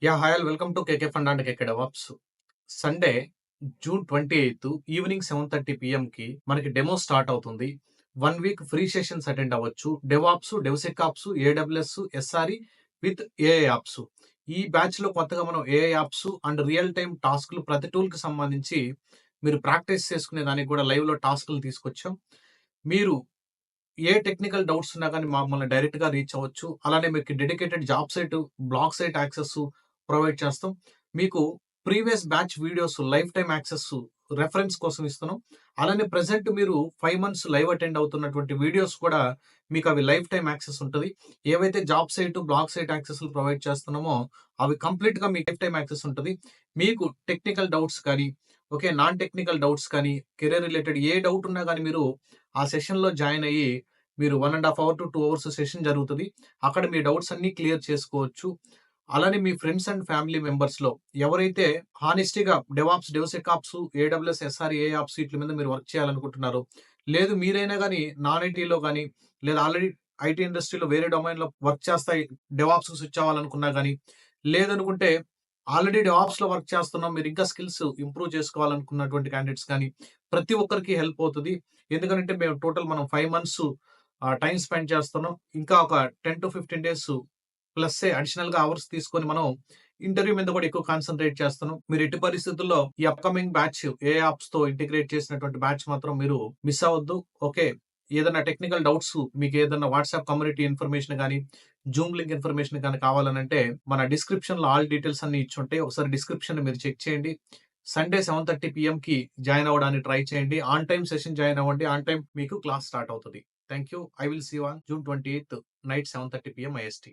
Hi all welcome to KK fund and KK DevOps. Sunday June 28 evening 7:30 పిఎంకి మనకి demo start అవుతుంది. 1 week free sessions attend అవ్వచ్చు. DevOps, DevSecOps, AWS, SRE with AI apps. ఈ బ్యాచ్‌లో కొత్తగా మనం AI apps and real time టాస్క్‌లు ప్రతి టూల్‌కి సంబంధించి మీరు ప్రాక్టీస్ చేసుకునే దానికి కూడా లైవ్‌లో టాస్క్‌లు తీసుకొచ్చాం. మీరు ఏ టెక్నికల్ డౌట్స్ ఉన్నా గానీ మమ్మల్ని డైరెక్ట్‌గా రీచ్ అవ్వచ్చు. అలానే మీకు dedicated job site, blog site access provide చేస్తాం. మీకు previous batch videos lifetime access reference కోసం ఇస్తున్నాం. అలానే ప్రెజెంట్ మీరు 5 మంత్స్ లైవ్ అటెండ్ అవుతున్నటువంటి వీడియోస్ కూడా మీకు అవి లైఫ్ టైమ్ యాక్సెస్ ఉంటది. ఏవైతే జాబ్ సైట్, బ్లాగ్ సైట్ యాక్సెస్‌లు ప్రొవైడ్ చేస్తున్నామో అవి కంప్లీట్‌గా మీకు లైఫ్ టైమ్ యాక్సెస్ ఉంటది. మీకు టెక్నికల్ డౌట్స్ కానీ, ఓకే, నాన్ టెక్నికల్ డౌట్స్ కానీ, కెరియర్ రిలేటెడ్ ఏ డౌట్ ఉన్నా గానీ మీరు ఆ సెషన్‌లో జాయిన్ అయ్యి మీరు 1 ½ అవర్ టు 2 అవర్స్ సెషన్ జరుగుతది. అక్కడ మీ డౌట్స్ అన్నీ క్లియర్ చేసుకోవచ్చు. అలానే మీ ఫ్రెండ్స్ అండ్ ఫ్యామిలీ మెంబర్స్‌లో ఎవరైతే హానెస్టీగా DevOps, DevSecOps, AWS, SR, AI apps వీట్లి మీద మీరు వర్క్ చేయాలనుకుంటున్నారో, లేదు మీరైనా గానీ నాన్ ఐటీలో గానీ, లేదా ఆల్రెడీ ఐటీ ఇండస్ట్రీలో వేరే డొమైన్‌లో వర్క్ చేస్తా డెవాప్స్‌కి స్విచ్ అవ్వాలనుకున్నా గానీ, లేదనుకుంటే ఆల్రెడీ డెవాప్స్‌లో వర్క్ చేస్తున్నాం. మీరు ఇంకా స్కిల్స్ ఇంప్రూవ్ చేసుకోవాలనుకున్నటువంటి క్యాండిడేట్స్ కానీ, ప్రతి ఒక్కరికి హెల్ప్ అవుతది. ఎందుకనంటే మేము మనం 5 మంత్స్ టైమ్ స్పెండ్ చేస్తున్నాం. ఇంకా ఒక 10-15 డేస్ ప్లస్సే అడిషనల్‌గా అవర్స్ తీసుకొని మనం ఇంటర్వ్యూ మీద కూడా ఎక్కువ కాన్సంట్రేట్ చేస్తున్నాం. మీరు ఎట్టి పరిస్థితుల్లో ఈ అప్‌కమింగ్ బ్యాచ్ ఏ యాప్స్‌తో ఇంటిగ్రేట్ చేసినటువంటి బ్యాచ్ మాత్రం మీరు మిస్ అవ్వద్దు. ఓకే. ఏదైనా టెక్నికల్ డౌట్స్ మీకేదన్నా వాట్సాప్ కమ్యూనిటీ ఇన్ఫర్మేషన్ గాని, జూమ్ లింక్ ఇన్ఫర్మేషన్ గాని కావాలనంటే మన డిస్క్రిప్షన్‌లో ఆల్ డీటెయిల్స్ అన్నీ ఇచ్చుంటాయి. ఒకసారి డిస్క్రిప్షన్ మీరు చెక్ చేయండి. సండే 7:30 పీఎంకి జాయిన్ అవ్వడానికి ట్రై చేయండి. ఆన్ టైమ్ సెషన్ జాయిన్ అవ్వండి. ఆన్ టైమ్ మీకు క్లాస్ స్టార్ట్ అవుతది. Thank you. I will see you on June 28 night 7:30 PM IST.